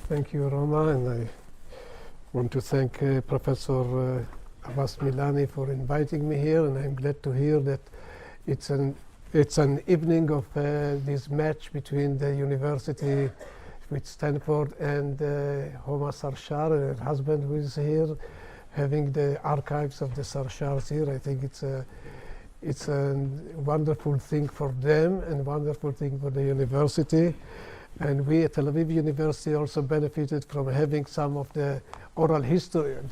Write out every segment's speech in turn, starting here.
Thank you, Roma, and I want to thank Professor Abbas Milani for inviting me here, and I'm glad to hear that it's an evening of this match between the university with Stanford and Homa Sarshar and her husband who is here, having the archives of the Sarshars here. I think it's a wonderful thing for them and wonderful thing for the university. And we at Tel Aviv University also benefited from having some of the oral history of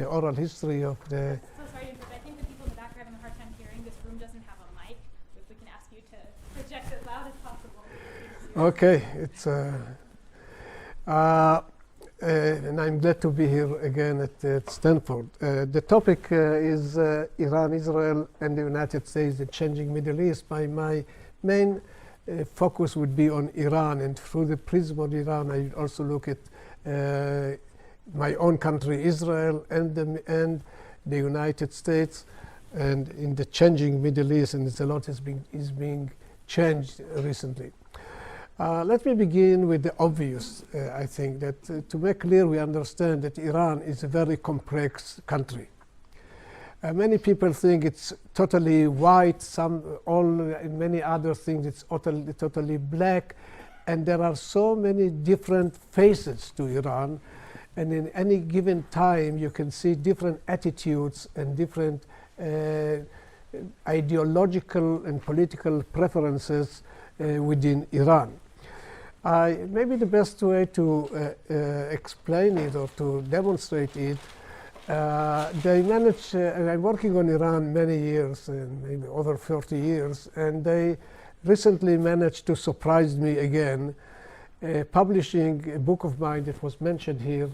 the. So sorry to interrupt. I think the people in the back are having a hard time hearing. This room doesn't have a mic. So if we can ask you to project as loud as possible. Okay, and I'm glad to be here again at Stanford. The topic is Iran, Israel, and the United States, the changing Middle East. My main focus would be on Iran, and through the prism of Iran, I would also look at my own country, Israel, and the United States, and in the changing Middle East, and a lot is being changed recently. Let me begin with the obvious. I think that to make clear, we understand that Iran is a very complex country. Many people think it's totally white, many other things it's totally black, and there are so many different faces to Iran, and in any given time you can see different attitudes and different ideological and political preferences within Iran. Maybe the best way to explain it or to demonstrate it, they managed, and I'm working on Iran many years, maybe over 30 years, and they recently managed to surprise me again, publishing a book of mine that was mentioned here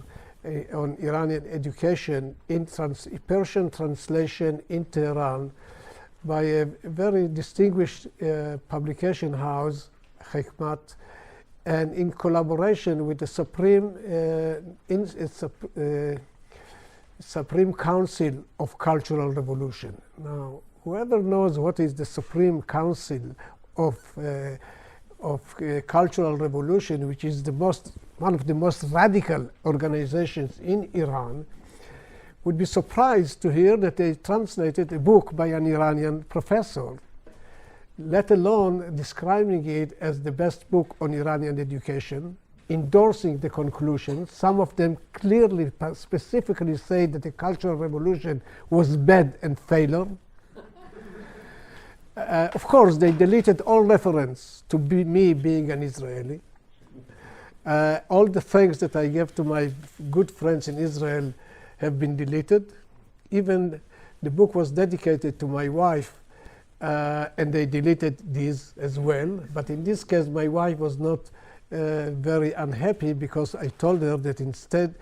on Iranian education in Persian translation in Tehran by a very distinguished publication house, Hikmat, and in collaboration with the Supreme Council of Cultural Revolution. Now, whoever knows what is the Supreme Council of Cultural Revolution, which is one of the most radical organizations in Iran, would be surprised to hear that they translated a book by an Iranian professor, let alone describing it as the best book on Iranian education, endorsing the conclusions. Some of them clearly, specifically say that the Cultural Revolution was bad and failure. Of course, they deleted all reference to me being an Israeli. All the thanks that I gave to my good friends in Israel have been deleted. Even the book was dedicated to my wife, and they deleted these as well. But in this case, my wife was not very unhappy, because I told her that instead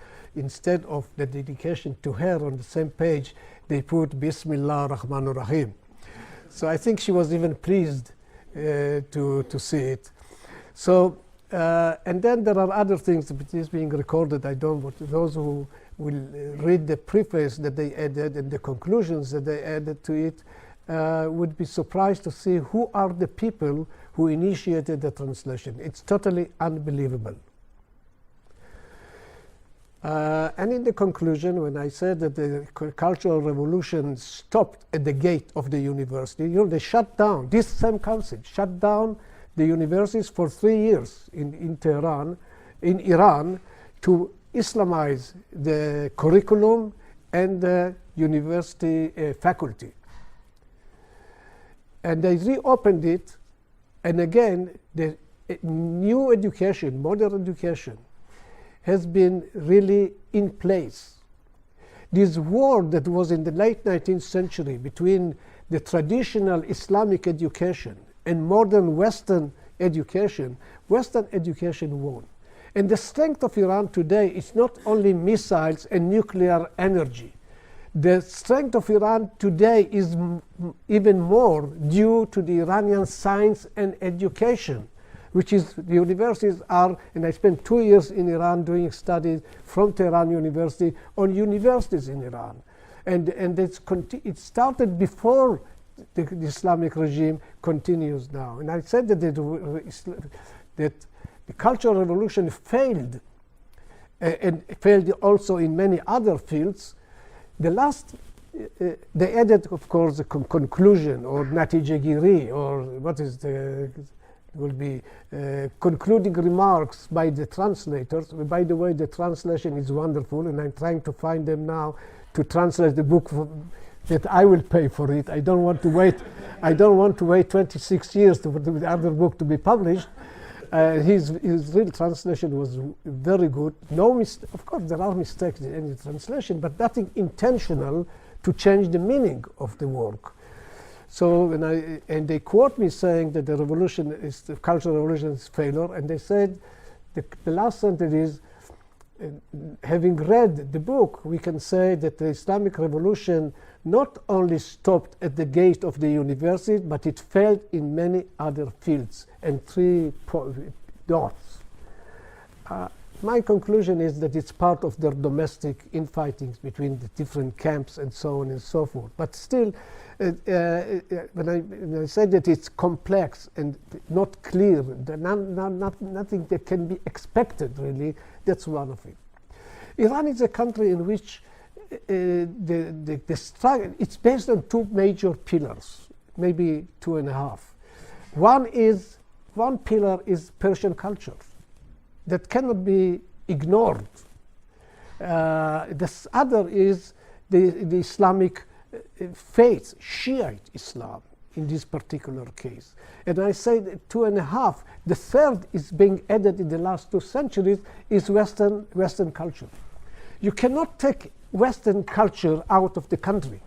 of the dedication to her on the same page, they put Bismillah Rahman Rahim. So I think she was even pleased to see it. So, and then there are other things that is being recorded. I don't want those who will read the preface that they added and the conclusions that they added to it would be surprised to see who are the people who initiated the translation. It's totally unbelievable. And in the conclusion, when I said that the Cultural Revolution stopped at the gate of the university, they shut down, this same council shut down the universities for 3 years in Tehran, in Iran, to Islamize the curriculum and the university faculty. And they reopened it, and again, the new education, modern education, has been really in place. This war that was in the late 19th century between the traditional Islamic education and modern Western education won. And the strength of Iran today is not only missiles and nuclear energy. The strength of Iran today is even more due to the Iranian science and education, which is the universities are, and I spent 2 years in Iran doing studies from Tehran University on universities in Iran. And it started before the Islamic regime, continues now. And I said that the Cultural Revolution failed and failed also in many other fields. The last, they added, of course, a conclusion or natija giri, or what is the, will be concluding remarks by the translators. By the way, the translation is wonderful, and I'm trying to find them now to translate the book that I will pay for it. I don't want to wait. I don't want to wait 26 years for the other book to be published. His real translation was very good. No of course, there are mistakes in any translation, but nothing intentional to change the meaning of the work. So, and they quote me saying that the revolution is, the cultural revolution is failure, and they said, the last sentence is, having read the book, we can say that the Islamic revolution not only stopped at the gate of the university, but it failed in many other fields, and three dots. My conclusion is that it's part of their domestic infightings between the different camps and so on and so forth. But still, when I said that it's complex and not clear, nothing that can be expected really, that's one of it. Iran is a country in which the struggle, it's based on two major pillars, maybe two and a half. One pillar is Persian culture that cannot be ignored. This other is the Islamic faith, Shiite Islam in this particular case. And I say two and a half. The third is being added in the last 2 centuries is Western culture. You cannot take Western culture out of the country.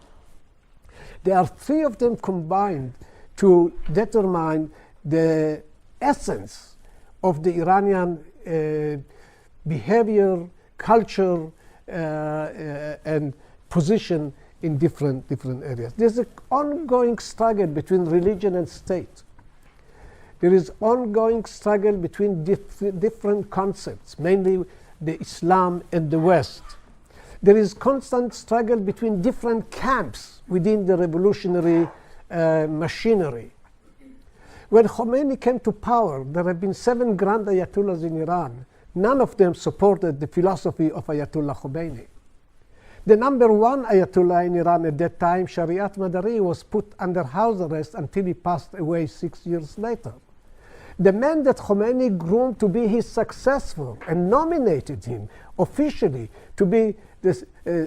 There are three of them combined to determine the essence of the Iranian behavior, culture, and position in different areas. There's an ongoing struggle between religion and state. There is ongoing struggle between different concepts, mainly the Islam and the West. There is constant struggle between different camps within the revolutionary machinery. When Khomeini came to power, there have been 7 grand ayatollahs in Iran. None of them supported the philosophy of Ayatollah Khomeini. The number 1 ayatollah in Iran at that time, Shariat Madari, was put under house arrest until he passed away 6 years later. The man that Khomeini groomed to be his successor and nominated him officially to be the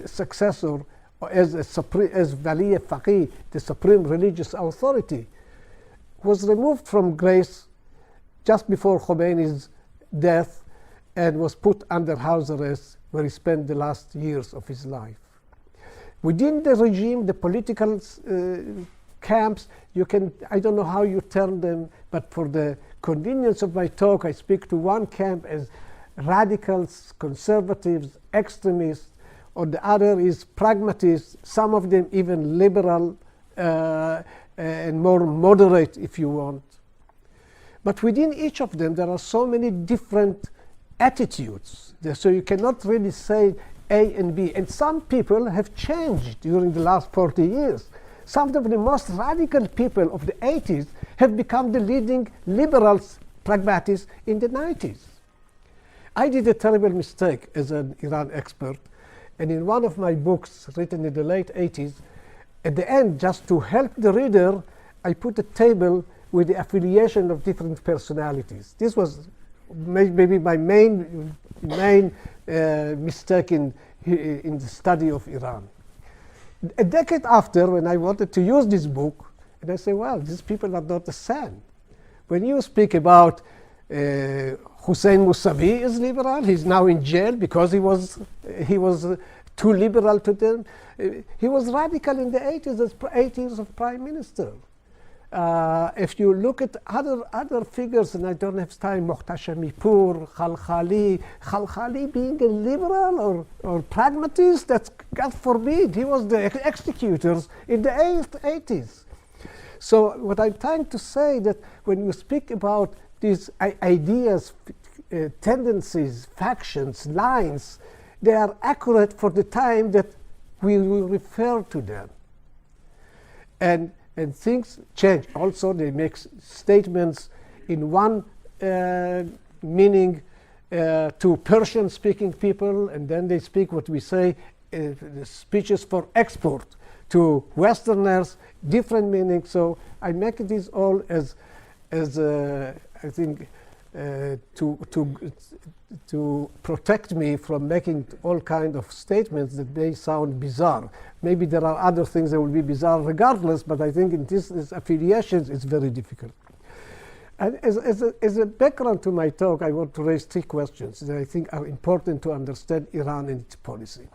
successor as Wali Faqih, the supreme religious authority, was removed from grace just before Khomeini's death and was put under house arrest, where he spent the last years of his life. Within the regime, the political camps, I don't know how you term them, but for the convenience of my talk, I speak to one camp as radicals, conservatives, extremists, or the other is pragmatists, some of them even liberal and more moderate, if you want. But within each of them, there are so many different attitudes. So you cannot really say A and B. And some people have changed during the last 40 years. Some of the most radical people of the 80s have become the leading liberals, pragmatists in the 90s. I did a terrible mistake as an Iran expert. And in one of my books written in the late 80s, at the end, just to help the reader, I put a table with the affiliation of different personalities. This was maybe my main mistake in the study of Iran. A decade after, when I wanted to use this book, and I say, well, these people are not the same. When you speak about Hussein Mousavi is liberal, he's now in jail because he was too liberal to them. He was radical in the 80s as 8 years of prime minister. If you look at other figures, and I don't have time, Mohtashemipur, Khalkhali being a liberal or pragmatist, that's God forbid. He was the executors in the 80s. So what I'm trying to say that when you speak about these ideas, tendencies, factions, lines, they are accurate for the time that we will refer to them. And things change. Also, they make statements in one meaning to Persian-speaking people, and then they speak what we say, speeches for export to Westerners, different meanings. So I make this all as I think, to protect me from making all kinds of statements that may sound bizarre. Maybe there are other things that will be bizarre regardless, but I think in this affiliations, it's very difficult. And as a background to my talk, I want to raise 3 questions that I think are important to understand Iran and its policy.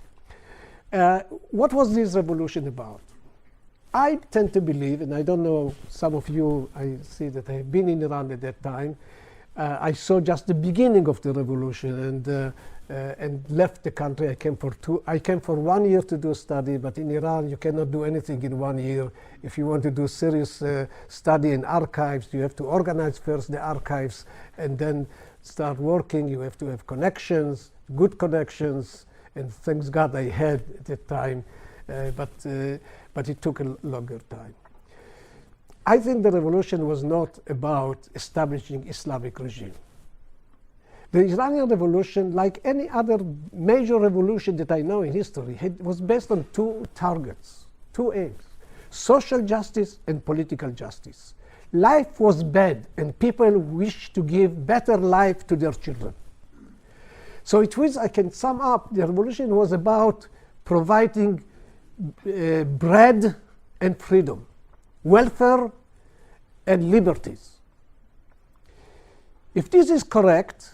What was this revolution about? I tend to believe, and I don't know, some of you, I see that I have been in Iran at that time. I saw just the beginning of the revolution and left the country. I came for 1 year to do a study, but in Iran you cannot do anything in 1 year. If you want to do serious study in archives, you have to organize first the archives and then start working. You have to have connections, good connections, and thanks God I had at that time, but it took a longer time. I think the revolution was not about establishing Islamic regime. The Iranian revolution, like any other major revolution that I know in history, was based on 2 targets, 2 aims: social justice and political justice. Life was bad, and people wished to give better life to their children. So it was, I can sum up, the revolution was about providing bread and freedom, welfare and liberties. If this is correct,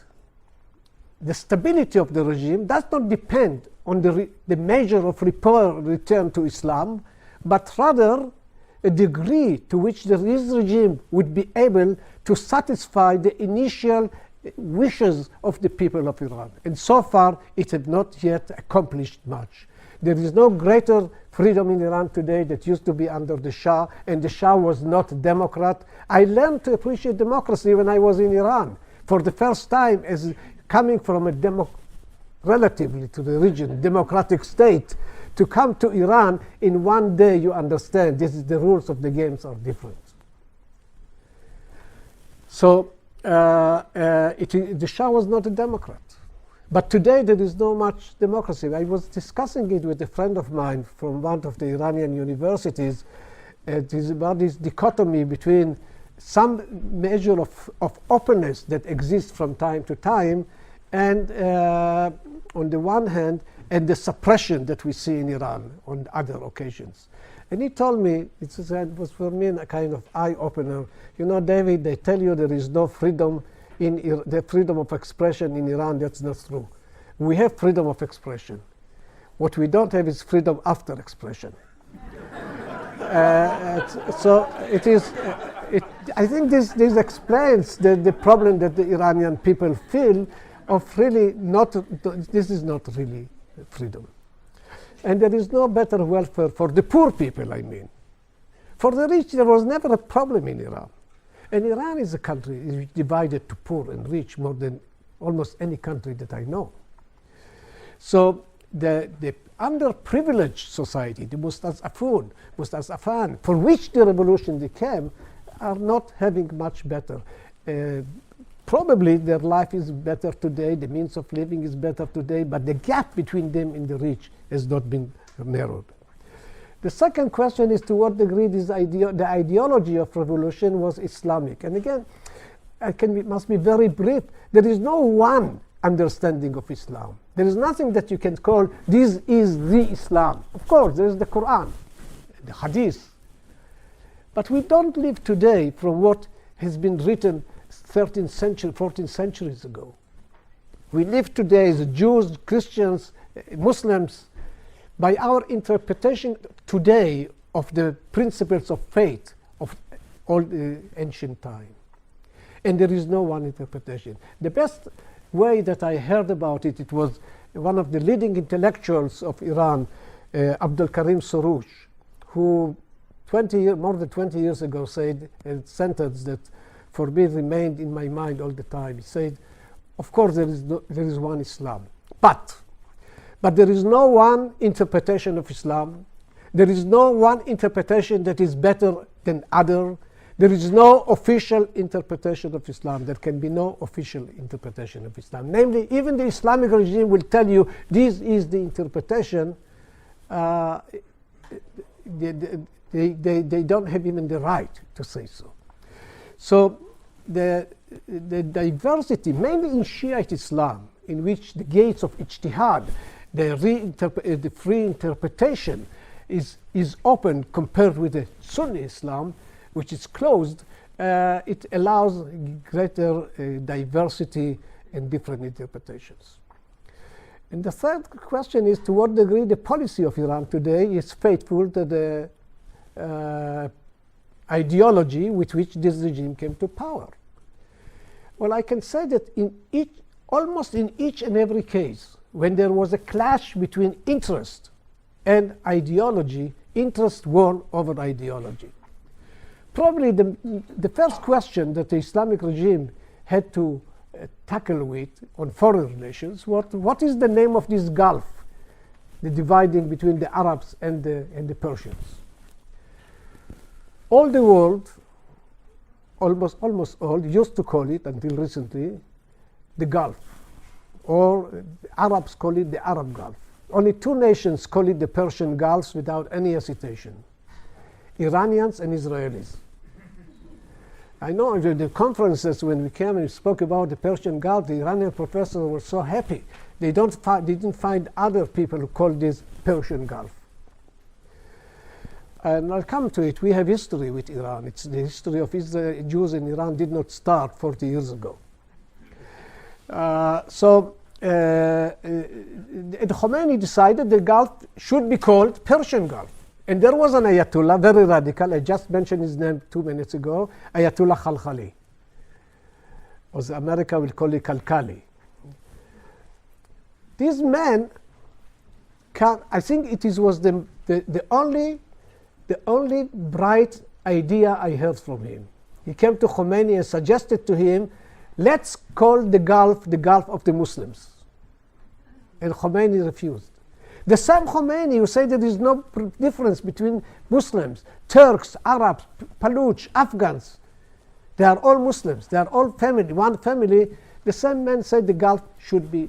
the stability of the regime does not depend on the measure of return to Islam, but rather a degree to which this regime would be able to satisfy the initial wishes of the people of Iran. And so far, it has not yet accomplished much. There is no greater freedom in Iran today that used to be under the Shah, and the Shah was not a Democrat. I learned to appreciate democracy when I was in Iran. For the first time, as coming from a relatively to the region, democratic state, to come to Iran, in 1 day you understand this is the rules of the games are different. So the Shah was not a Democrat. But today there is no much democracy. I was discussing it with a friend of mine from one of the Iranian universities. It is about this dichotomy between some measure of openness that exists from time to time, and on the one hand, and the suppression that we see in Iran on other occasions. And he told me, it was for me a kind of eye-opener. You know, David, they tell you there is no freedom the freedom of expression in Iran. That's not true. We have freedom of expression. What we don't have is freedom after expression. So it is. I think this explains the problem that the Iranian people feel of really not. This is not really freedom, and there is no better welfare for the poor people. I mean, for the rich, there was never a problem in Iran. And Iran is a country divided to poor and rich more than almost any country that I know. So the underprivileged society, the Mustazafan, for which the revolution came, are not having much better. Probably their life is better today, the means of living is better today, but the gap between them and the rich has not been narrowed. The second question is to what degree the ideology of revolution was Islamic. And again, must be very brief. There is no one understanding of Islam. There is nothing that you can call this is the Islam. Of course, there is the Quran, the Hadith. But we don't live today from what has been written 13th century, 14th centuries ago. We live today as Jews, Christians, Muslims, by our interpretation today of the principles of faith of all the ancient time. And there is no one interpretation. The best way that I heard about it, it was one of the leading intellectuals of Iran, Abdul Karim Soroush, who more than 20 years ago said a sentence that for me remained in my mind all the time. He said, of course there is one Islam, but there is no one interpretation of Islam. There is no one interpretation that is better than other. There is no official interpretation of Islam. There can be no official interpretation of Islam. Namely, even the Islamic regime will tell you this is the interpretation. They don't have even the right to say so. So the diversity, mainly in Shiite Islam, in which the gates of ijtihad, the free interpretation is open compared with the Sunni Islam, which is closed, it allows greater diversity and different interpretations. And the third question is, to what degree the policy of Iran today is faithful to the ideology with which this regime came to power? Well, I can say that almost in each and every case, when there was a clash between interest and ideology, interest won over ideology. Probably the first question that the Islamic regime had to tackle with on foreign relations, what is the name of this gulf, the dividing between the Arabs and the Persians? All the world, almost all, used to call it, until recently, the Gulf. Or Arabs call it the Arab Gulf. Only two nations call it the Persian Gulf without any hesitation: Iranians and Israelis. I know in the conferences when we came and spoke about the Persian Gulf, the Iranian professors were so happy. They didn't find other people who called this Persian Gulf. And I'll come to it. We have history with Iran. It's the history of Jews in Iran did not start 40 years ago. Khomeini decided the Gulf should be called Persian Gulf. And there was an Ayatollah, very radical, I just mentioned his name 2 minutes ago, Ayatollah Khalkhali. Or America will call it Kalkali. This man, I think it was the only bright idea I heard from him. He came to Khomeini and suggested to him, let's call the Gulf of the Muslims. And Khomeini refused. The same Khomeini who said there is no difference between Muslims, Turks, Arabs, Paluch, Afghans. They are all Muslims. They are all family, one family. The same man said the Gulf should be.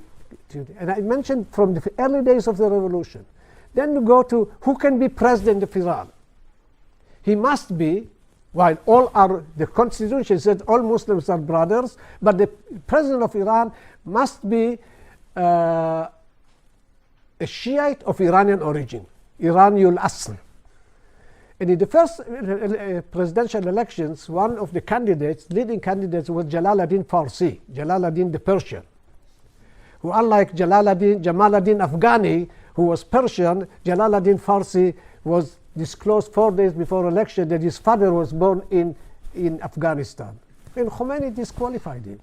And I mentioned from the early days of the revolution. Then you go to who can be president of Iran. He must be, while the constitution said all Muslims are brothers, but the president of Iran must be a Shiite of Iranian origin, Iranian Asl. And in the first presidential elections, one of the leading candidates was Jalaluddin Farsi, Jalaluddin the Persian, who unlike Jamaluddin Afghani, who was Persian, Jalaluddin Farsi was disclosed 4 days before election that his father was born in Afghanistan. And Khomeini disqualified him.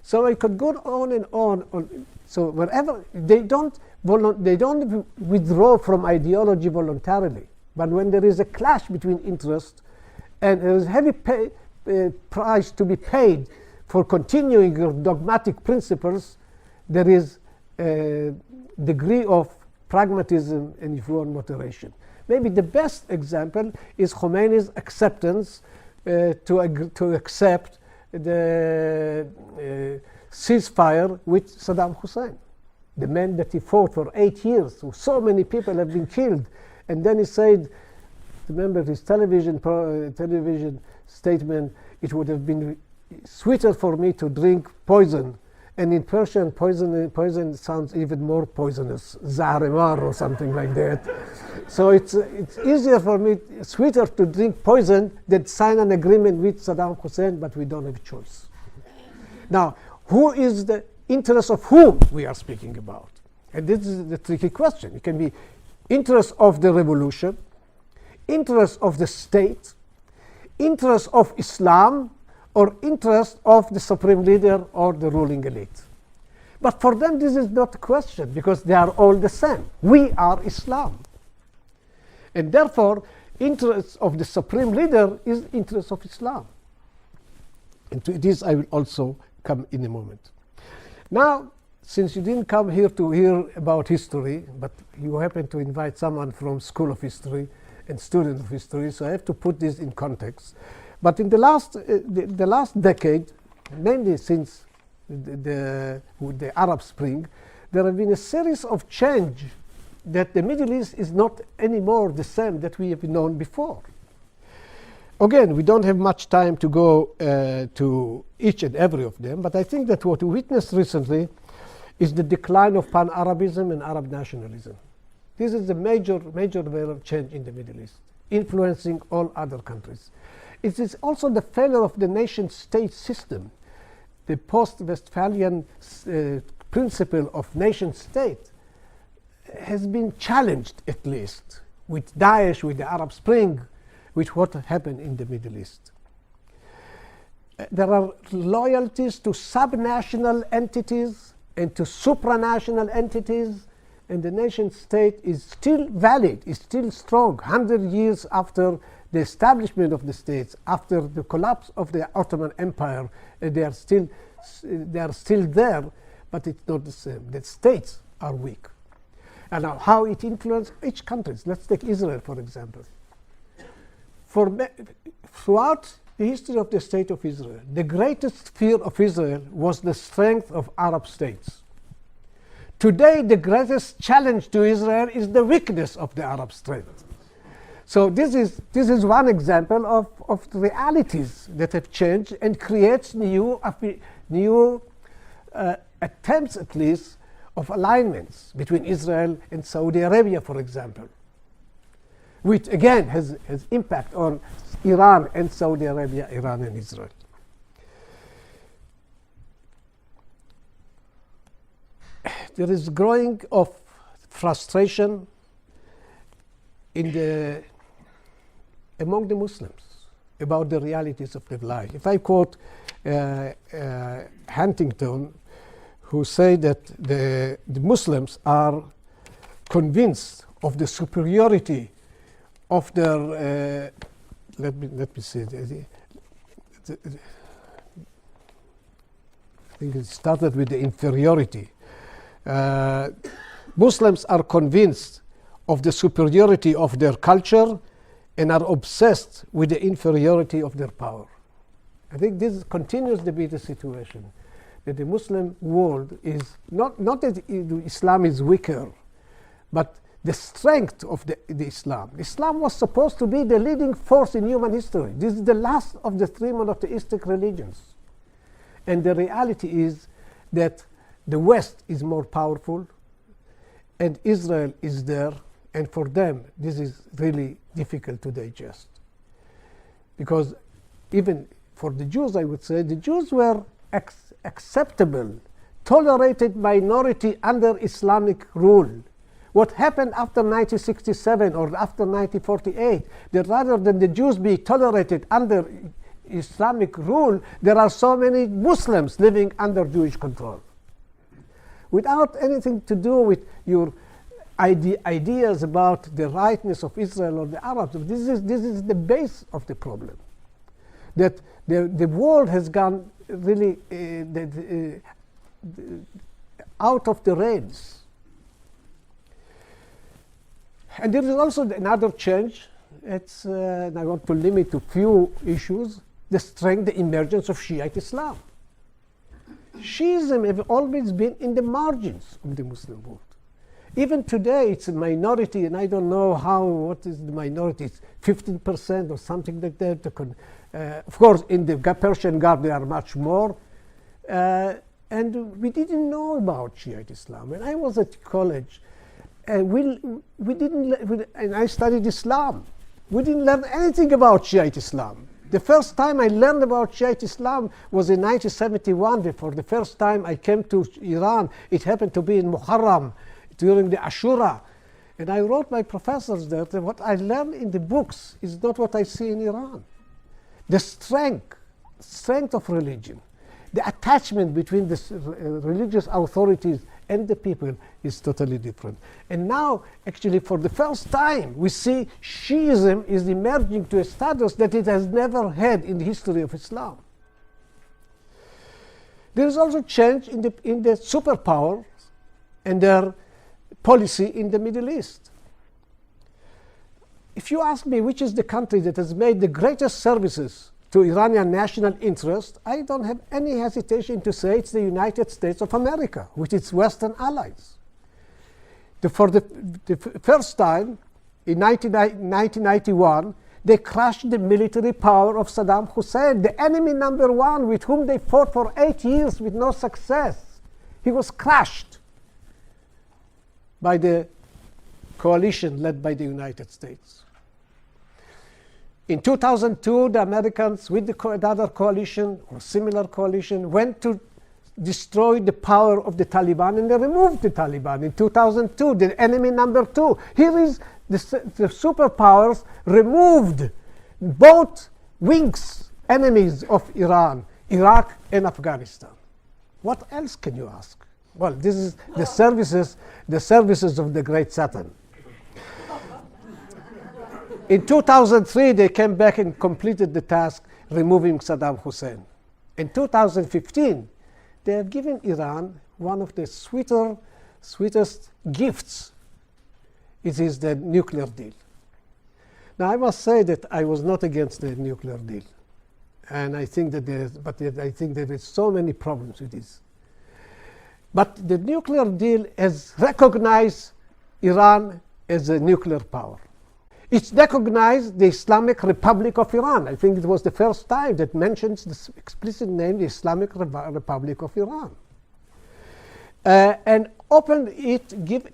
So I could go on and on. So wherever they don't withdraw from ideology voluntarily, but when there is a clash between interest and there is heavy price to be paid for continuing your dogmatic principles, there is a degree of pragmatism and, if you want, moderation. Maybe the best example is Khomeini's acceptance to accept the ceasefire with Saddam Hussein, the man that he fought for 8 years. So many people have been killed. And then he said, remember his television statement, it would have been sweeter for me to drink poison. And in Persian, poison sounds even more poisonous, Zahremar or something like that. So it's easier for me, sweeter to drink poison than sign an agreement with Saddam Hussein, but we don't have a choice. Now, who is the interest of whom we are speaking about? And this is the tricky question. It can be interest of the revolution, interest of the state, interest of Islam, or interest of the supreme leader or the ruling elite. But for them, this is not a question, because they are all the same. We are Islam. And therefore, interest of the supreme leader is interest of Islam. And to this I will also come in a moment. Now, since you didn't come here to hear about history, but you happen to invite someone from School of History, and student of history, so I have to put this in context. But in the last decade, mainly since with the Arab Spring, there have been a series of change that the Middle East is not anymore the same that we have known before. Again, we don't have much time to go to each and every of them, but I think that what we witnessed recently is the decline of pan-Arabism and Arab nationalism. This is a major level of change in the Middle East, influencing all other countries. It is also the failure of the nation-state system. The post-Westphalian principle of nation-state has been challenged, at least, with Daesh, with the Arab Spring, with what happened in the Middle East. There are loyalties to subnational entities and to supranational entities, and the nation-state is still valid, is still strong. 100 years after the establishment of the states, after the collapse of the Ottoman Empire, they are still there, but it's not the same. The states are weak. And now how it influences each country. Let's take Israel, for example. Throughout the history of the state of Israel, the greatest fear of Israel was the strength of Arab states. Today, the greatest challenge to Israel is the weakness of the Arab strength. So this is one example of the realities that have changed and creates new attempts, at least, of alignments between Israel and Saudi Arabia, for example, which again has impact on Iran and Saudi Arabia, Iran and Israel. There is growing of frustration among the Muslims about the realities of their life. If I quote Huntington, who say that the Muslims are convinced of the superiority of their let me see. I think it started with the inferiority. Muslims are convinced of the superiority of their culture and are obsessed with the inferiority of their power. I think this continues to be the situation, that the Muslim world is not that Islam is weaker, but the strength of the Islam. Islam was supposed to be the leading force in human history. This is the last of the three monotheistic religions. And the reality is that the West is more powerful and Israel is there, and for them this is really difficult to digest. Because even for the Jews, I would say, the Jews were acceptable, tolerated minority under Islamic rule. What happened after 1967 or after 1948, that rather than the Jews be tolerated under Islamic rule, there are so many Muslims living under Jewish control. Without anything to do with your ideas about the rightness of Israel or the Arabs, this is the base of the problem. That the world has gone really out of the rails. And there is also another change. It's, and I want to limit to few issues, the emergence of Shiite Islam. Shiism have always been in the margins of the Muslim world. Even today, it's a minority, and I don't know what is the minority, it's 15% or something like that. Of course, in the Persian Gulf, there are much more. And we didn't know about Shiite Islam. When I was at college, and I studied Islam. We didn't learn anything about Shiite Islam. The first time I learned about Shiite Islam was in 1971. For the first time I came to Iran. It happened to be in Muharram during the Ashura. And I wrote my professors there that what I learned in the books is not what I see in Iran. The strength of religion, the attachment between the religious authorities and the people is totally different. And now, actually, for the first time, we see Shiism is emerging to a status that it has never had in the history of Islam. There is also change in the superpowers and their policy in the Middle East. if you ask me which is the country that has made the greatest services to Iranian national interest, I don't have any hesitation to say it's the United States of America with its Western allies. For the first time in 1991, they crushed the military power of Saddam Hussein, the enemy number one with whom they fought for 8 years with no success. He was crushed by the coalition led by the United States. In 2002, the Americans, with the other coalition or similar coalition, went to destroy the power of the Taliban, and they removed the Taliban in 2002, the enemy number two. Here is the superpowers removed both wings, enemies of Iran, Iraq and Afghanistan. What else can you ask? Well, this is the services of the great Satan. In 2003, they came back and completed the task, removing Saddam Hussein. In 2015, they have given Iran one of the sweetest gifts. It is the nuclear deal. Now, I must say that I was not against the nuclear deal. And I think that I think there is so many problems with this. But the nuclear deal has recognized Iran as a nuclear power. It's recognized the Islamic Republic of Iran. I think it was the first time that mentions the explicit name, the Islamic Republic of Iran. And opened it,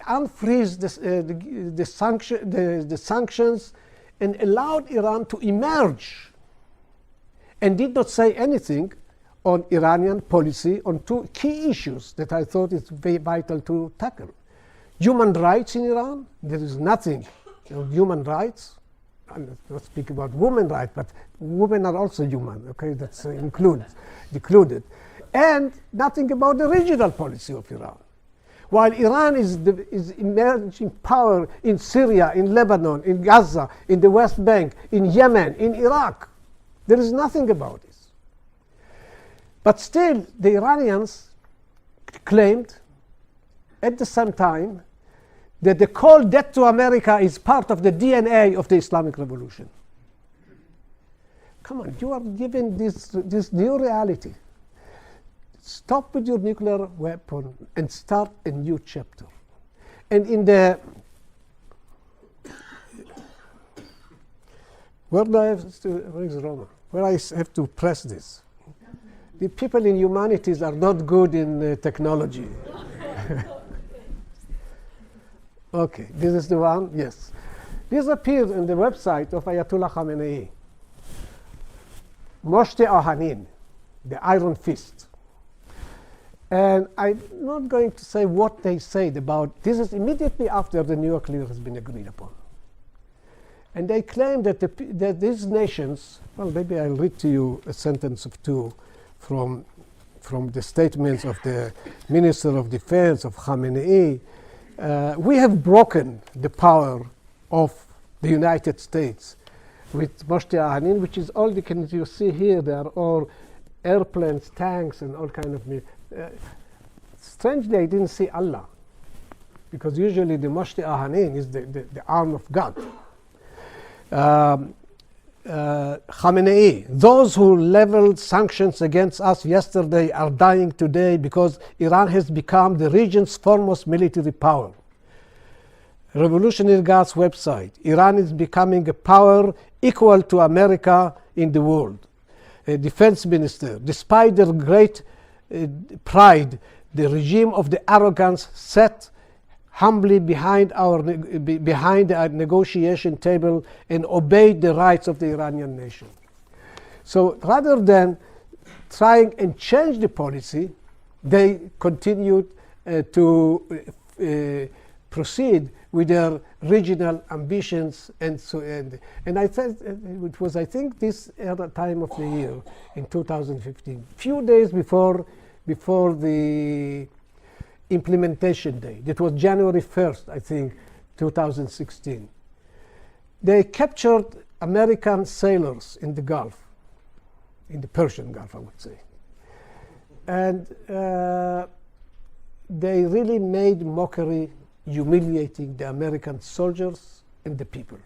unfreeze the sanctions, and allowed Iran to emerge, and did not say anything on Iranian policy on two key issues that I thought is very vital to tackle. Human rights in Iran, there is nothing on human rights. I'm not speaking about women's rights, but women are also human, okay, that's included. And nothing about the regional policy of Iran. While Iran is emerging power in Syria, in Lebanon, in Gaza, in the West Bank, in Yemen, in Iraq, there is nothing about this. But still, the Iranians claimed at the same time that the cold debt to America is part of the DNA of the Islamic Revolution. Come on, you are given this new reality. Stop with your nuclear weapon and start a new chapter. And in the where is Roma? Where I have to press this? The people in humanities are not good in technology. Okay, this is the one, yes. This appears in the website of Ayatollah Khamenei. Moshte Ahanin, the Iron Fist. And I'm not going to say what they said about, this is immediately after the nuclear has been agreed upon. And they claim that, that these nations, well, maybe I'll read to you a sentence or two from the statements of the Minister of Defense of Khamenei. We have broken the power of the United States with Moshte Ahanin, which is all you see here. They are all airplanes, tanks, and all kind of. Strangely, I didn't see Allah, because usually the Moshte Ahanin is the arm of God. Khamenei, those who leveled sanctions against us yesterday are dying today because Iran has become the region's foremost military power. Revolutionary Guard's website, Iran is becoming a power equal to America in the world. A defense minister, despite their great pride, the regime of the arrogance sat humbly behind the negotiation table and obeyed the rights of the Iranian nation. So rather than trying and change the policy, they continued to proceed with their regional ambitions, and I said it was, I think, this time of the year in 2015, few days before the implementation day. That was January 1st, I think, 2016. They captured American sailors in the Gulf, in the Persian Gulf, I would say. And they really made mockery, humiliating the American soldiers and the people.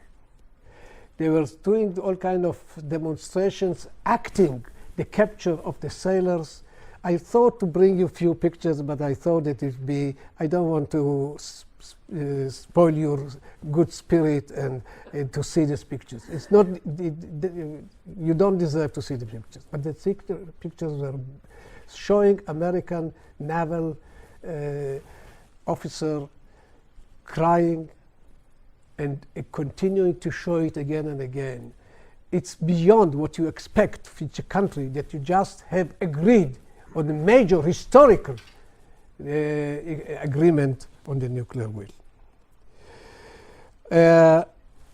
They were doing all kind of demonstrations, acting the capture of the sailors. I thought to bring you a few pictures, but I thought that it'd be, I don't want to spoil your good spirit and to see these pictures. It's not, you don't deserve to see the pictures. But the pictures were showing American naval officer crying and continuing to show it again and again. It's beyond what you expect from each country, that you just have agreed on a major historical agreement on the nuclear will.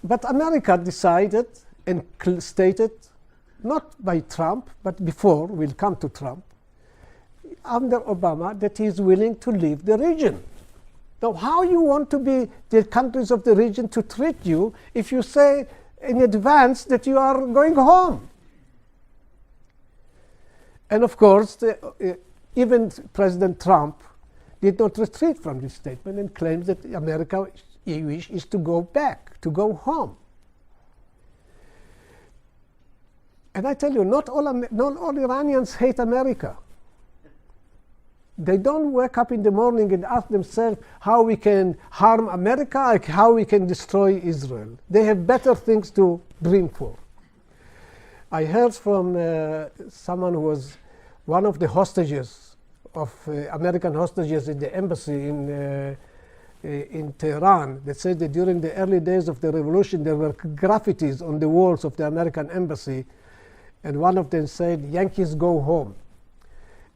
But America decided and stated, not by Trump, but before, we'll come to Trump, under Obama, that he is willing to leave the region. Now, how you want to be the countries of the region to treat you if you say in advance that you are going home? And of course, even President Trump did not retreat from this statement and claims that America wish is to go back, to go home. And I tell you, not all Iranians hate America. They don't wake up in the morning and ask themselves how we can harm America, how we can destroy Israel. They have better things to dream for. I heard from someone who was one of the hostages of American hostages in the embassy in Tehran, that said that during the early days of the revolution there were graffitis on the walls of the American embassy, and one of them said, "Yankees go home."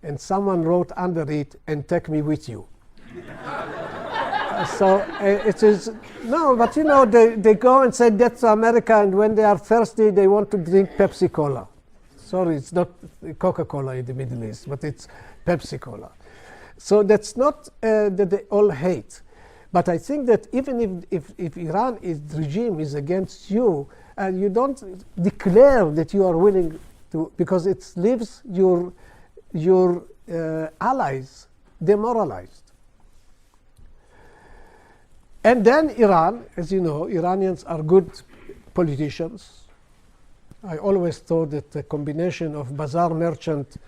And someone wrote under it, "and take me with you." So it is, no, but you know, they go and say that's America, and when they are thirsty, they want to drink Pepsi-Cola. Sorry, it's not Coca-Cola in the Middle East, but it's Pepsi-Cola. So that's not that they all hate. But I think that even if Iran's regime is against you, you don't declare that you are willing to, because it leaves your allies demoralized. And then Iran, as you know, Iranians are good politicians. I always thought that the combination of bazaar merchant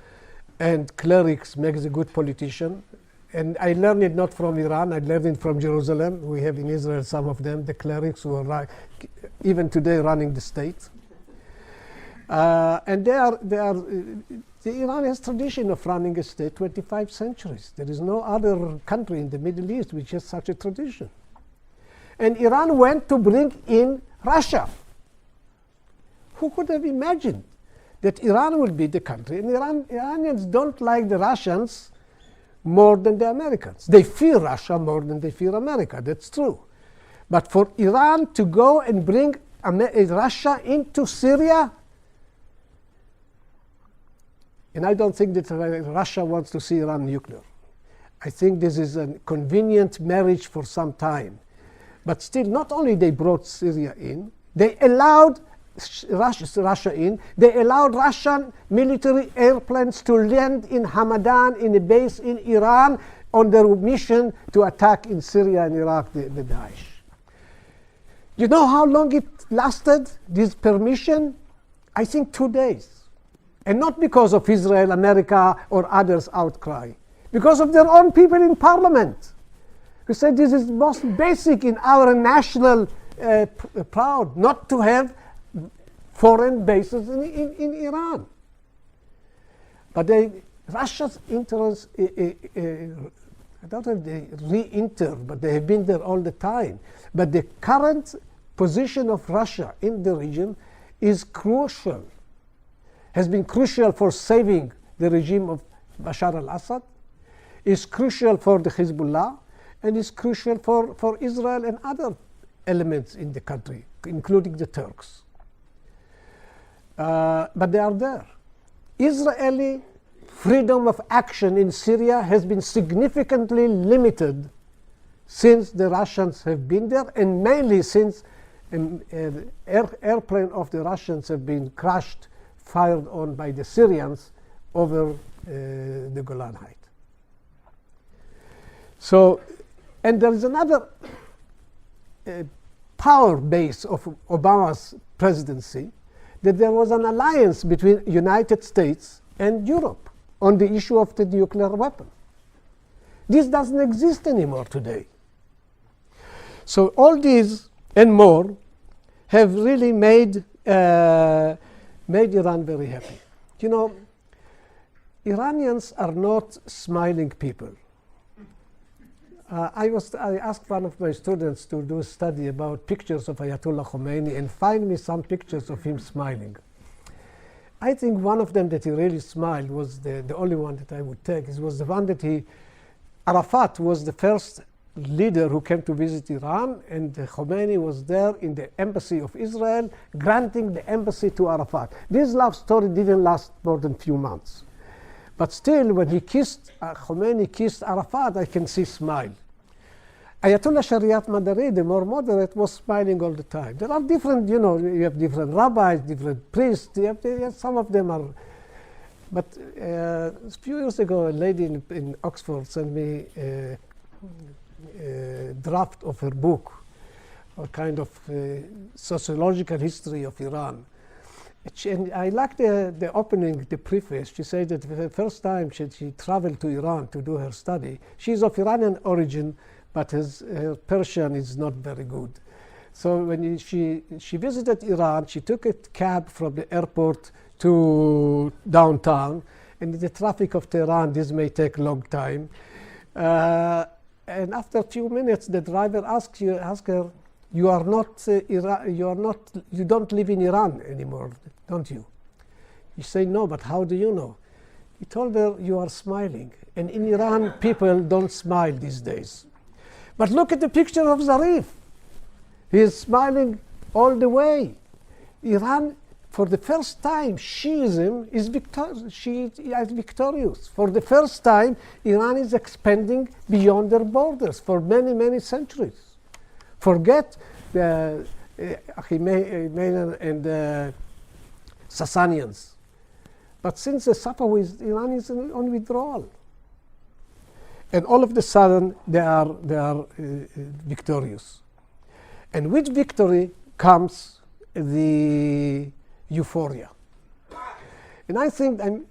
and clerics makes a good politician. And I learned it not from Iran, I learned it from Jerusalem. We have in Israel some of them, the clerics who are even today running the state. And Iran has tradition of running a state 25 centuries. There is no other country in the Middle East which has such a tradition. And Iran went to bring in Russia. Who could have imagined that Iran would be the country? And Iranians don't like the Russians more than the Americans. They fear Russia more than they fear America. That's true. But for Iran to go and bring Russia into Syria, and I don't think that Russia wants to see Iran nuclear. I think this is a convenient marriage for some time. But still, not only they brought Syria in, they allowed Russia in, they allowed Russian military airplanes to land in Hamadan, in a base in Iran, on their mission to attack in Syria and Iraq the Daesh. You know how long it lasted, this permission? I think 2 days. And not because of Israel, America, or others' outcry. Because of their own people in parliament, who said this is most basic in our national proud, not to have foreign bases in Iran. But Russia's interests, I don't know if they re-enter, but they have been there all the time. But the current position of Russia in the region is crucial. Has been crucial for saving the regime of Bashar al-Assad, is crucial for the Hezbollah, and is crucial for Israel and other elements in the country, including the Turks. But they are there. Israeli freedom of action in Syria has been significantly limited since the Russians have been there, and mainly since an airplane of the Russians have been crashed, fired on by the Syrians over the Golan Heights. So, and there is another power base of Obama's presidency, that there was an alliance between United States and Europe on the issue of the nuclear weapon. This doesn't exist anymore today. So all these and more have really made Iran very happy. You know, Iranians are not smiling people. I asked one of my students to do a study about pictures of Ayatollah Khomeini and find me some pictures of him smiling. I think one of them that he really smiled was the only one that I would take. It was the one that Arafat was the first leader who came to visit Iran, and Khomeini was there in the embassy of Israel, granting the embassy to Arafat. This love story didn't last more than a few months. But still, when Khomeini kissed Arafat, I can see smile. Ayatollah Shariat Madari, the more moderate, was smiling all the time. There are different, you know, you have different rabbis, different priests. Some of them are. But a few years ago, a lady in Oxford sent me a draft of her book, a kind of sociological history of Iran. And I like the opening, the preface. She said that the first time she traveled to Iran to do her study, she's of Iranian origin, but her Persian is not very good. So when she visited Iran, she took a cab from the airport to downtown. And in the traffic of Tehran, this may take a long time. And after a few minutes, the driver asked her, you don't live in Iran anymore, don't you? You say, no, but how do you know? He told her, you are smiling. And in Iran, people don't smile these days. But look at the picture of Zarif. He is smiling all the way. Iran, for the first time, Shiism is victorious. For the first time, Iran is expanding beyond their borders for many, many centuries. Forget the Achaemenid and the Sassanians. But since the Safavids, Iran is on withdrawal. And all of a sudden, they are victorious. And with victory comes the euphoria. And I think I'm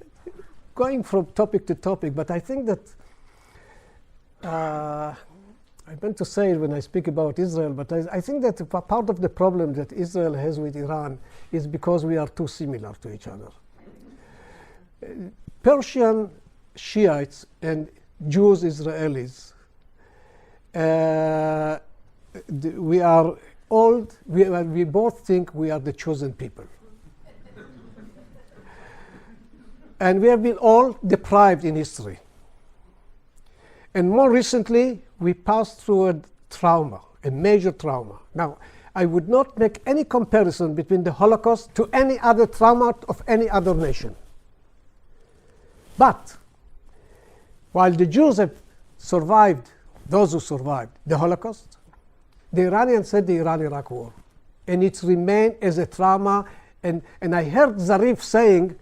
going from topic to topic, but I think that I meant to say it when I speak about Israel, but I think that part of the problem that Israel has with Iran is because we are too similar to each other. Persian Shiites and Jews Israelis, we both think we are the chosen people. And we have been all deprived in history. And more recently, we passed through a trauma, a major trauma. Now, I would not make any comparison between the Holocaust to any other trauma of any other nation. But while the Jews have survived, those who survived the Holocaust, the Iranians had the Iran-Iraq War. And it's remained as a trauma. And I heard Zarif saying,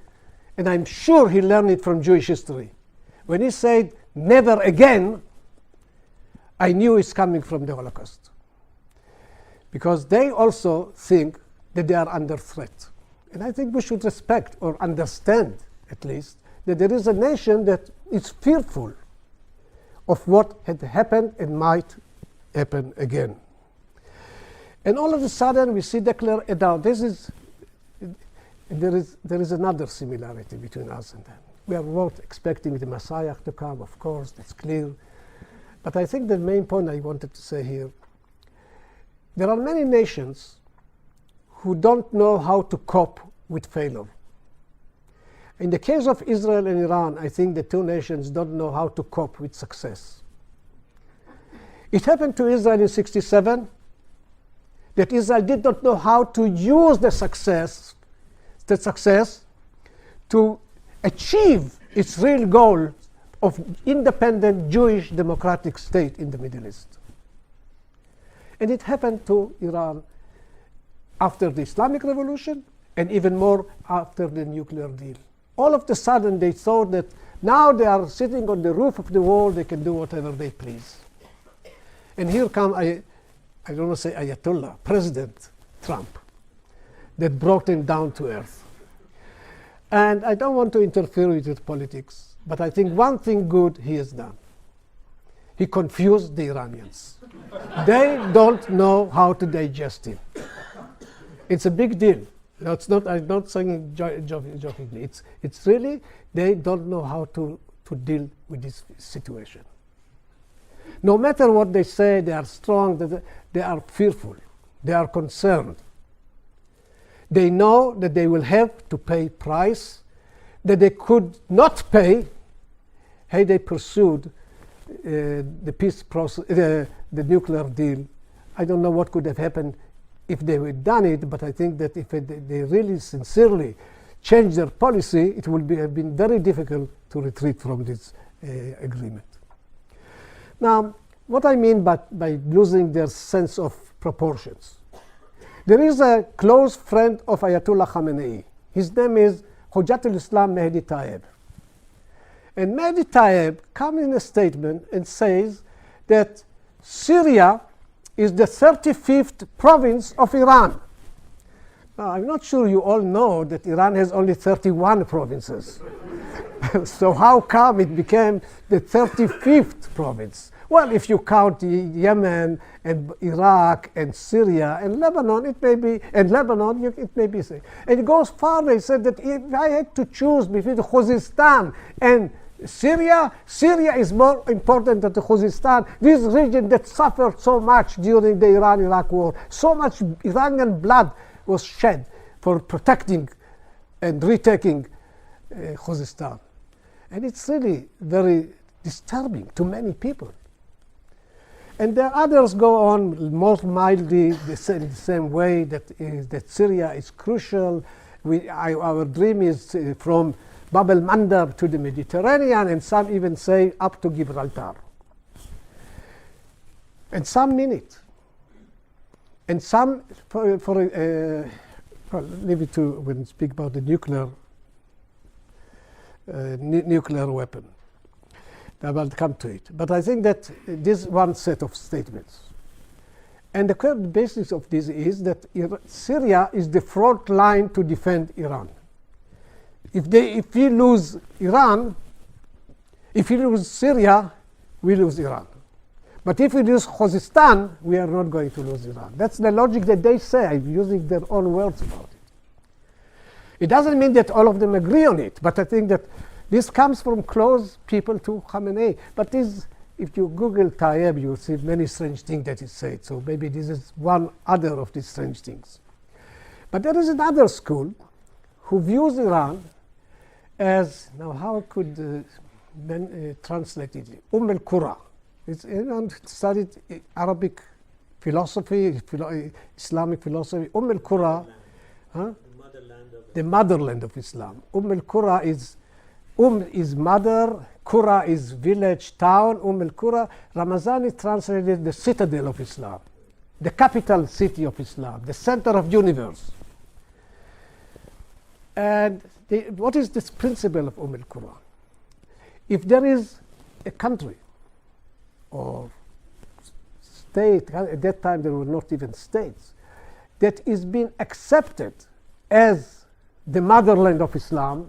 and I'm sure he learned it from Jewish history, when he said, never again, I knew it's coming from the Holocaust. Because they also think that they are under threat. And I think we should respect or understand, at least, that there is a nation that is fearful of what had happened and might happen again. And all of a sudden, we see declare down. There is another similarity between us and them. We are both expecting the Messiah to come, of course, that's clear. But I think the main point I wanted to say here, there are many nations who don't know how to cope with failure. In the case of Israel and Iran, I think the two nations don't know how to cope with success. It happened to Israel in 1967 that Israel did not know how to use the success to achieve its real goal of independent Jewish democratic state in the Middle East. And it happened to Iran after the Islamic Revolution and even more after the nuclear deal. All of a sudden they thought that now they are sitting on the roof of the wall, they can do whatever they please. And here come I don't want to say Ayatollah, President Trump, that brought him down to earth. And I don't want to interfere with politics, but I think one thing good he has done. He confused the Iranians. They don't know how to digest him. It's a big deal. No, it's not, I'm not saying jokingly. It's really, they don't know how to deal with this situation. No matter what they say, they are strong, they are fearful, they are concerned. They know that they will have to pay price that they could not pay had they pursued the peace process, the nuclear deal. I don't know what could have happened if they had done it, but I think that if they really sincerely changed their policy, it would have been very difficult to retreat from this agreement. Now, what I mean by losing their sense of proportions. There is a close friend of Ayatollah Khamenei. His name is Hujjatul Islam Mehdi Taeb. And Mehdi Taeb comes in a statement and says that Syria is the 35th province of Iran. Now, I'm not sure you all know that Iran has only 31 provinces. So how come it became the 35th province? Well, if you count Yemen and Iraq and Syria and Lebanon, it may be, and Lebanon, it may be safe. And it goes further. He said that if I had to choose between Khuzestan and Syria, Syria is more important than the Khuzestan. This region that suffered so much during the Iran-Iraq war, so much Iranian blood was shed for protecting and retaking Khuzestan. And it's really very disturbing to many people. And the others go on more mildly the same way, that Syria is crucial. Our dream is from Bab el-Mandab to the Mediterranean, and some even say up to Gibraltar. And some mean it. And some, well, leave it to when we speak about the nuclear weapon. I will come to it. But I think that this one set of statements. And the current basis of this is that Syria is the front line to defend Iran. If we lose Iran, if we lose Syria, we lose Iran. But if we lose Khuzestan, we are not going to lose Iran. That's the logic that they say. I'm using their own words about it. It doesn't mean that all of them agree on it, but I think that this comes from close people to Khamenei. But this, if you Google Taeb, you'll see many strange things that he said. So maybe this is one other of these strange things. But there is another school who views Iran as, now how could translate it? al-Qura. Iran studied Arabic philosophy, Islamic philosophy. al-Qura, the motherland of Islam. al-Qura is is mother, Qura is village, town. al-Qura, Ramazani translated the citadel of Islam, the capital city of Islam, the center of universe. And what is this principle of al-Qura? If there is a country or state, at that time there were not even states, that is being accepted as the motherland of Islam,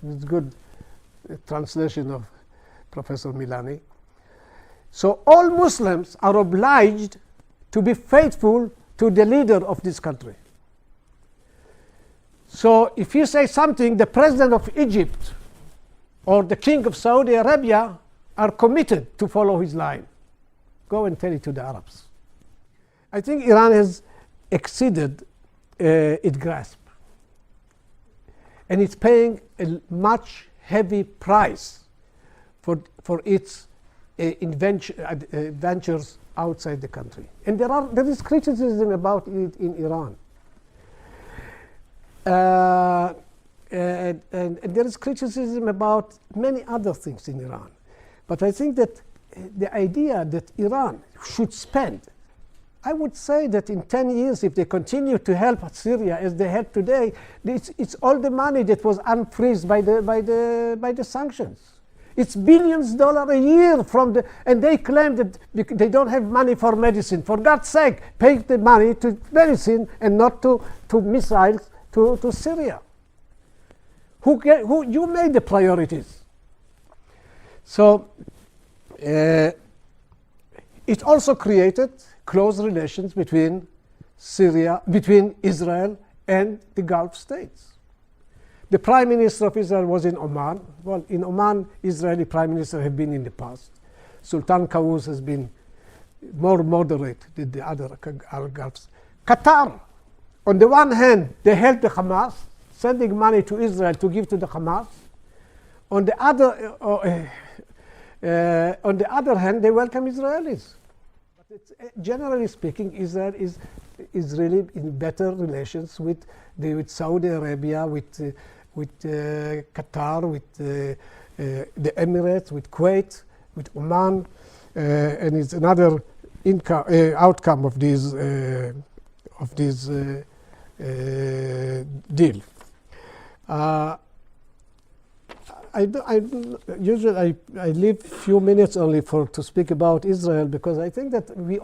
it's good translation of Professor Milani. So all Muslims are obliged to be faithful to the leader of this country. So if you say something, the president of Egypt or the king of Saudi Arabia are committed to follow his line. Go and tell it to the Arabs. I think Iran has exceeded its grasp. And it's paying a much heavy price for its ventures outside the country. And there is criticism about it in Iran. And there is criticism about many other things in Iran. But I think that the idea that Iran should spend, I would say that in 10 years, if they continue to help Syria as they help today, it's all the money that was unfreezed by the sanctions. It's billions of dollars a year from the, and they claim that they don't have money for medicine. For God's sake, pay the money to medicine and not to missiles to Syria. Who you made the priorities? So it also created close relations between Israel and the Gulf states. The Prime Minister of Israel was in Oman. Well, in Oman, Israeli Prime Minister have been in the past. Sultan Qaboos has been more moderate than the other Arab Gulfs. Qatar, on the one hand, they help the Hamas, sending money to Israel to give to the Hamas. On the other hand, they welcome Israelis. But it's, generally speaking, Israel is really in better relations with Saudi Arabia, with Qatar, with the Emirates, with Kuwait, with Oman, and it's another outcome of this deal. Usually I leave few minutes only to speak about Israel, because I think that you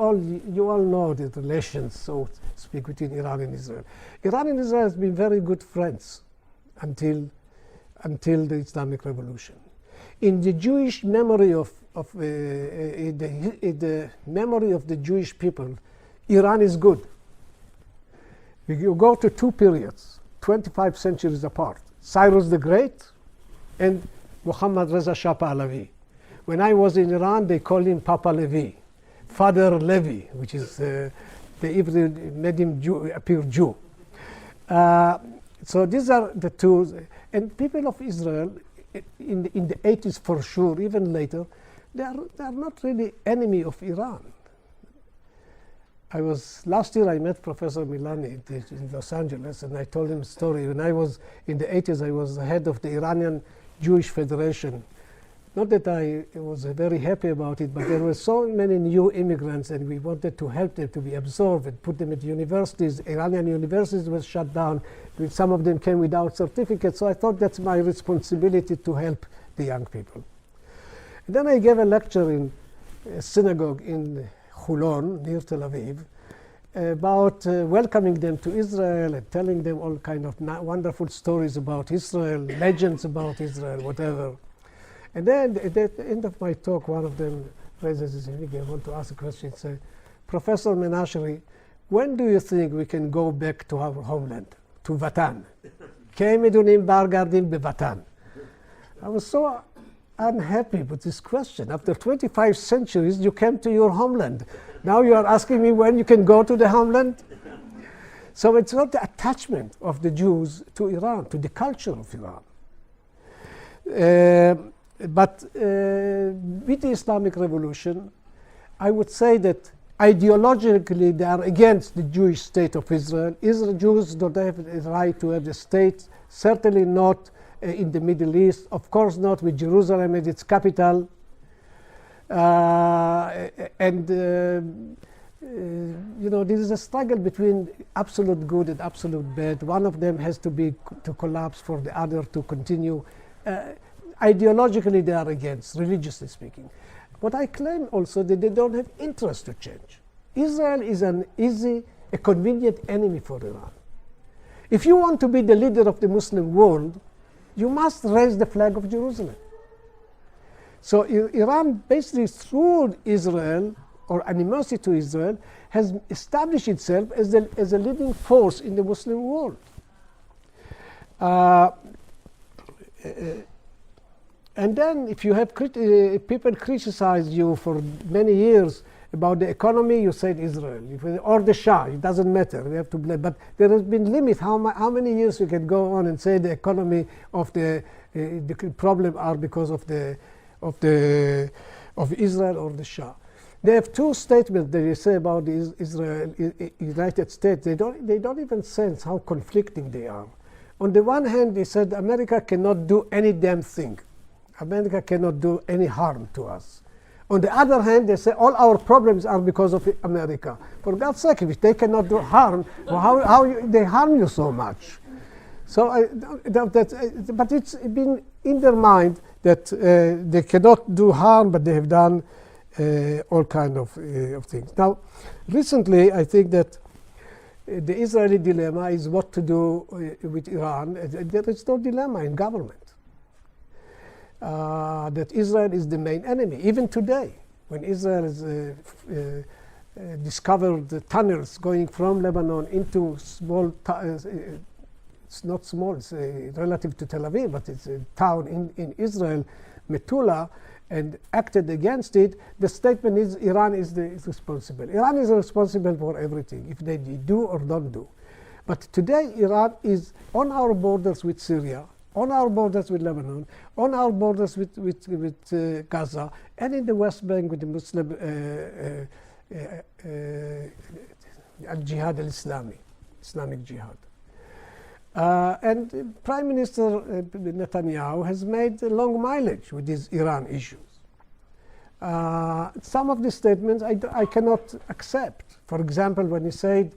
all know the relations, so to speak, between Iran and Israel. Iran and Israel has been very good friends until the Islamic Revolution. In the Jewish memory the memory of the Jewish people, Iran is good. You go to two periods, 25 centuries apart: Cyrus the Great and Muhammad Reza Shah Pahlavi. When I was in Iran, they called him Papa Levi, Father Levi, which is they even made him appear Jew. So these are the two. And people of Israel, in the 80s for sure, even later, they are not really enemy of Iran. Last year I met Professor Milani in Los Angeles, and I told him a story. When I was in the 80s, I was the head of the Iranian Jewish Federation. Not that I was very happy about it, but there were so many new immigrants, and we wanted to help them to be absorbed and put them at universities. Iranian universities were shut down. Some of them came without certificates, so I thought that's my responsibility to help the young people. And then I gave a lecture in a synagogue in Hulon, near Tel Aviv, about welcoming them to Israel and telling them all kind of wonderful stories about Israel, legends about Israel, whatever. And then at the end of my talk, one of them raises his hand. I want to ask a question. Say, Professor Menashri, when do you think we can go back to our homeland, to Vatan? Kemedunim bargardim bevatan. I was so unhappy with this question. After 25 centuries, you came to your homeland. Now you are asking me when you can go to the homeland? So it's not the attachment of the Jews to Iran, to the culture of Iran. But with the Islamic Revolution, I would say that ideologically they are against the Jewish state of Israel. Jews don't have the right to have the state, certainly not in the Middle East, of course not with Jerusalem as its capital. You know, this is a struggle between absolute good and absolute bad. One of them has to collapse for the other to continue. Ideologically, they are against, religiously speaking. But I claim also that they don't have interest to change. Israel is a convenient enemy for Iran. If you want to be the leader of the Muslim world, you must raise the flag of Jerusalem. So Iran, basically through Israel, or animosity to Israel, has established itself as a leading force in the Muslim world. And then if you have people criticize you for many years about the economy, you said Israel, or the Shah, it doesn't matter, we have to blame. But there has been limit how many years you can go on and say the economy of the problem are because of Israel or the Shah. They have two statements that they say about the United States. They don't even sense how conflicting they are. On the one hand, they said America cannot do any damn thing. America cannot do any harm to us. On the other hand, they say all our problems are because of America. For God's sake, if they cannot do harm, how they harm you so much? So, but it's been in their mind that they cannot do harm, but they have done all kind of things. Now, recently, I think that the Israeli dilemma is what to do with Iran. There is no dilemma in government. That Israel is the main enemy. Even today, when Israel has discovered the tunnels going from Lebanon into small, it's not small, it's relative to Tel Aviv, but it's a town in Israel, Metula, and acted against it, the statement is Iran is responsible. Iran is responsible for everything, if they do or don't do. But today, Iran is on our borders with Syria, on our borders with Lebanon, on our borders with Gaza, and in the West Bank with the Muslim al-Jihad al-Islami, Islamic Jihad. And Prime Minister Netanyahu has made a long mileage with these Iran issues. Some of the statements I cannot accept. For example, when he said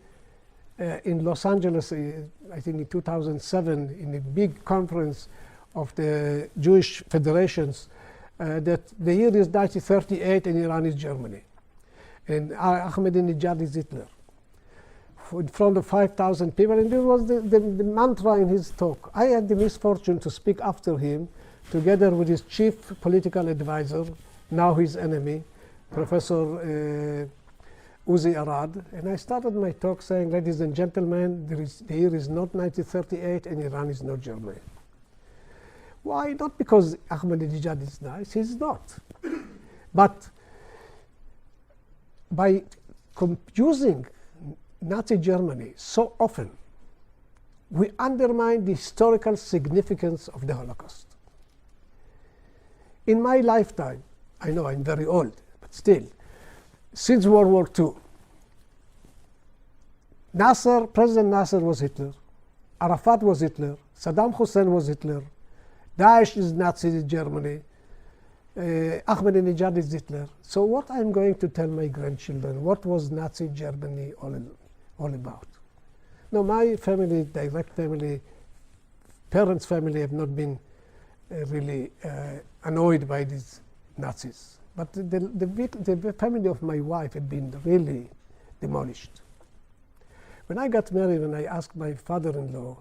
in Los Angeles, I think in 2007, in a big conference of the Jewish federations, that the year is 1938 and Iran is Germany. And Ahmadinejad is Hitler. In front of 5,000 people, and this was the mantra in his talk. I had the misfortune to speak after him, together with his chief political advisor, now his enemy, Professor Uzi Arad, and I started my talk saying, ladies and gentlemen, the year is not 1938 and Iran is not Germany. Why? Not because Ahmadinejad is nice, he's not. But by using Nazi Germany so often, we undermine the historical significance of the Holocaust. In my lifetime, I know I'm very old, but still, since World War II, President Nasser was Hitler, Arafat was Hitler, Saddam Hussein was Hitler, Daesh is Nazi Germany, Ahmadinejad is Hitler. So what I'm going to tell my grandchildren, what was Nazi Germany all about? No, my family, direct family, parents' family have not been really annoyed by these Nazis. But the family of my wife had been really demolished. When I got married and I asked my father-in-law,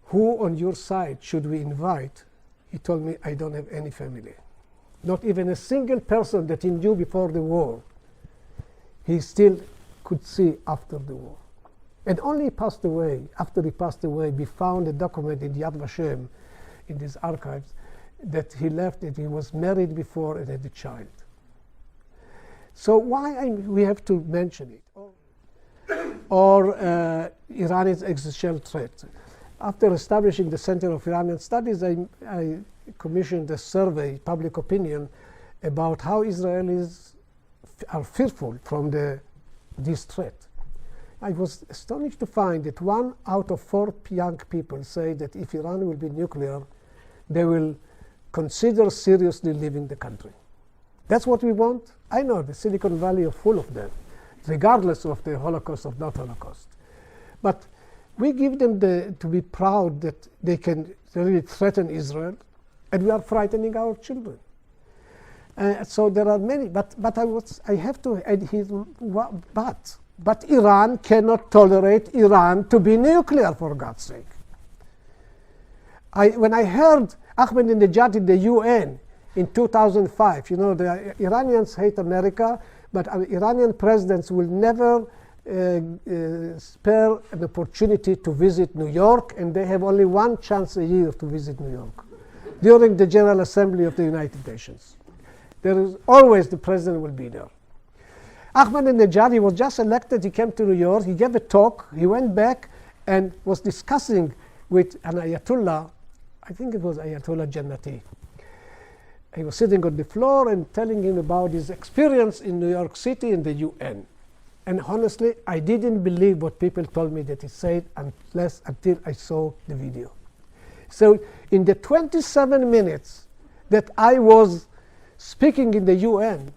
who on your side should we invite? He told me, I don't have any family. Not even a single person that he knew before the war, he still could see after the war. And only passed away, after he passed away, we found a document in Yad Vashem, in these archives, that he left it. He was married before and had a child. So why we have to mention it? Or Iran's existential threat. After establishing the Center of Iranian Studies, I commissioned a survey, public opinion, about how Israelis are fearful from this threat. I was astonished to find that 1 out of 4 young people say that if Iran will be nuclear, they will consider seriously leaving the country. That's what we want. I know the Silicon Valley is full of them, regardless of the Holocaust or not Holocaust. But we give them to be proud that they can really threaten Israel, and we are frightening our children. So there are many, but I have to add here, but Iran cannot tolerate Iran to be nuclear, for God's sake. When I heard Ahmadinejad in the UN in 2005, you know, the Iranians hate America, but Iranian presidents will never spare an opportunity to visit New York, and they have only 1 chance a year to visit New York during the General Assembly of the United Nations. There is always the president will be there. Ahmadinejad, he was just elected, he came to New York, he gave a talk, he went back and was discussing with an Ayatollah, I think it was Ayatollah Jannati. He was sitting on the floor and telling him about his experience in New York City and the UN. And honestly, I didn't believe what people told me that he said until I saw the video. So in the 27 minutes that I was speaking in the UN,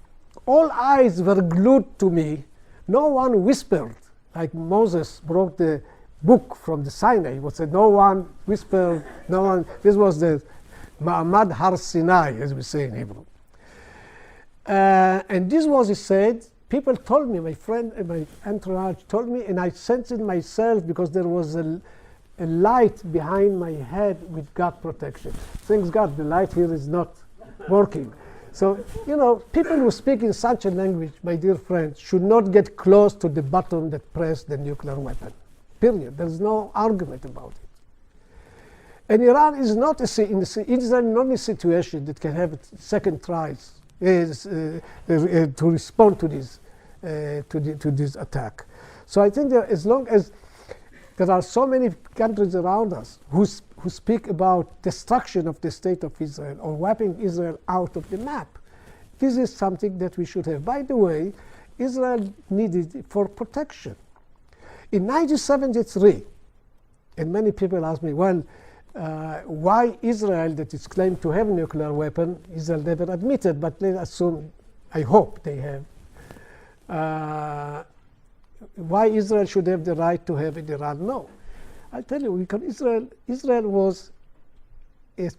all eyes were glued to me. No one whispered, like Moses brought the book from the Sinai. He would say, no one whispered, no one. This was the Ma'amad Har Sinai, as we say in Hebrew. And this was said, people told me, my friend and my entourage told me, and I sensed it myself because there was a light behind my head with God protection. Thanks God, the light here is not working. So, you know, people who speak in such a language, my dear friends, should not get close to the button that pressed the nuclear weapon. Period. There's no argument about it. And Iran is not not in a situation that can have second tries to respond to this attack. So I think that as long as there are so many countries around us who speak about destruction of the state of Israel or wiping Israel out of the map, this is something that we should have. By the way, Israel needed it for protection. In 1973, and many people ask me, well, why Israel, that is claimed to have a nuclear weapon, Israel never admitted, but let's assume, I hope they have. Why Israel should have the right to have in Iran? No. I tell you, Israel was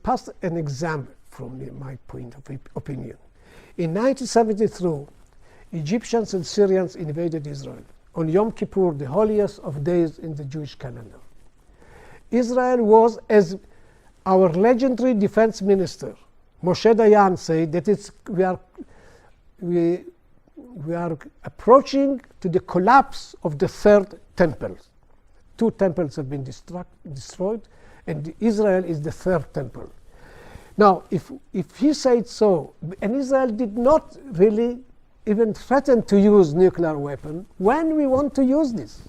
past an example from my point of opinion. In 1973, Egyptians and Syrians invaded Israel on Yom Kippur, the holiest of days in the Jewish calendar. Israel was, as our legendary defense minister, Moshe Dayan, said, that we are approaching to the collapse of the third temple. 2 temples have been destroyed, and Israel is the third temple. Now, if he said so, and Israel did not really even threaten to use nuclear weapon, when we want to use this?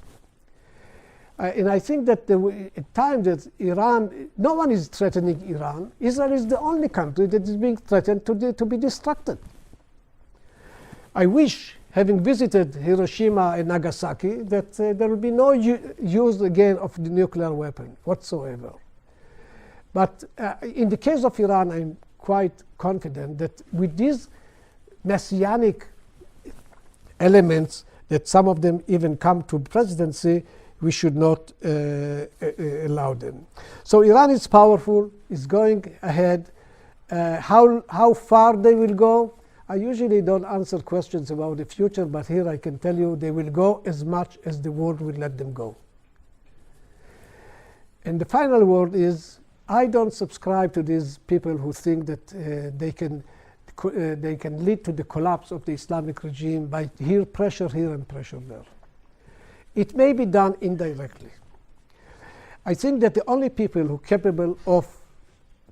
And I think that at time that Iran, no one is threatening Iran. Israel is the only country that is being threatened to be destructed. I wish, having visited Hiroshima and Nagasaki, that there will be no use again of the nuclear weapon whatsoever. But in the case of Iran, I'm quite confident that with these messianic elements, that some of them even come to presidency, we should not allow them. So Iran is powerful, is going ahead. How far they will go? I usually don't answer questions about the future, but here I can tell you they will go as much as the world will let them go. And the final word is, I don't subscribe to these people who think that they can lead to the collapse of the Islamic regime by pressure here and pressure there. It may be done indirectly. I think that the only people who are capable of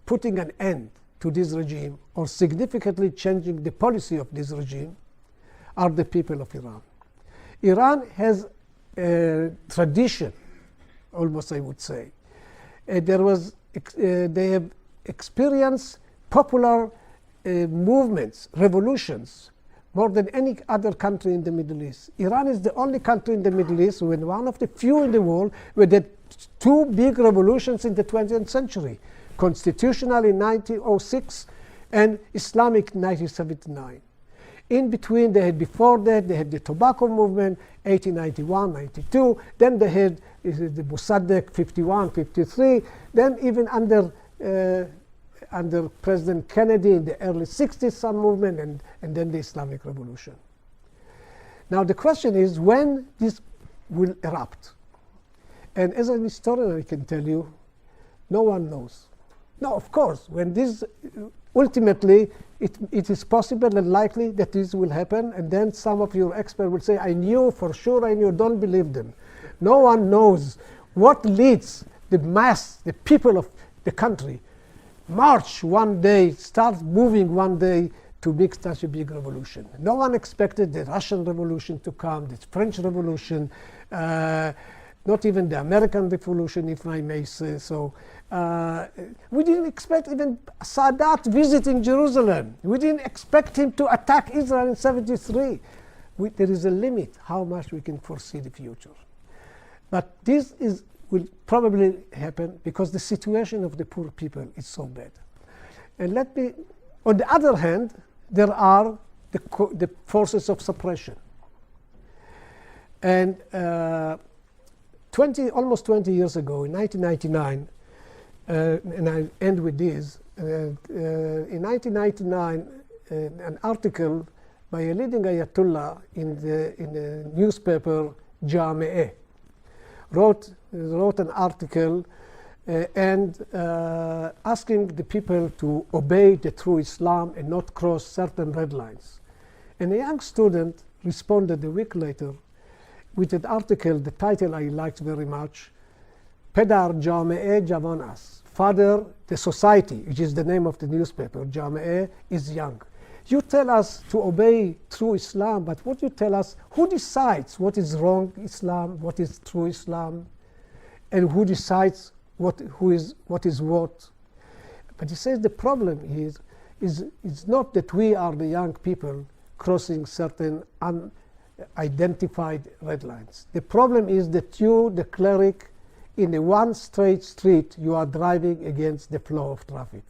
putting an end to this regime or significantly changing the policy of this regime are the people of Iran. Iran has a tradition, almost I would say. They have experienced popular movements, revolutions, more than any other country in the Middle East. Iran is the only country in the Middle East, and one of the few in the world, where there were 2 big revolutions in the 20th century. Constitutional in 1906 and Islamic in 1979. In between, before that, they had the tobacco movement, 1891, 92. Then they had the Mossadegh, 51, 53. Then even under President Kennedy in the early 60s, some movement, and then the Islamic Revolution. Now the question is when this will erupt. And as an historian, I can tell you, no one knows. No, of course, when this ultimately, it is possible and likely that this will happen, and then some of your experts will say, I knew, for sure I knew, don't believe them. No one knows what leads the mass, the people of the country, march one day, start moving one day to make such a big revolution. No one expected the Russian Revolution to come, the French Revolution, not even the American Revolution, if I may say so. We didn't expect even Sadat visiting Jerusalem. We didn't expect him to attack Israel in 73. There is a limit how much we can foresee the future. But this will probably happen because the situation of the poor people is so bad. And on the other hand, there are the forces of suppression. And almost 20 years ago, in 1999, and I end with this, In 1999, an article by a leading Ayatollah in the newspaper Jami'ah wrote an article and asking the people to obey the true Islam and not cross certain red lines. And a young student responded a week later with an article, the title I liked very much, Pedar Jami'ah Javanas, Father, the society, which is the name of the newspaper, Jami'ah, is young. You tell us to obey true Islam, but what you tell us, who decides what is wrong Islam, what is true Islam, and who decides what is what? But he says the problem is not that we are the young people crossing certain unidentified red lines. The problem is that you, the cleric, in a one straight street, you are driving against the flow of traffic.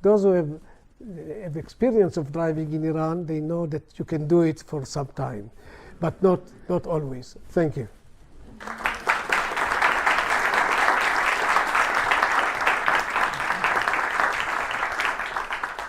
Those who have experience of driving in Iran, they know that you can do it for some time, but not always. Thank you.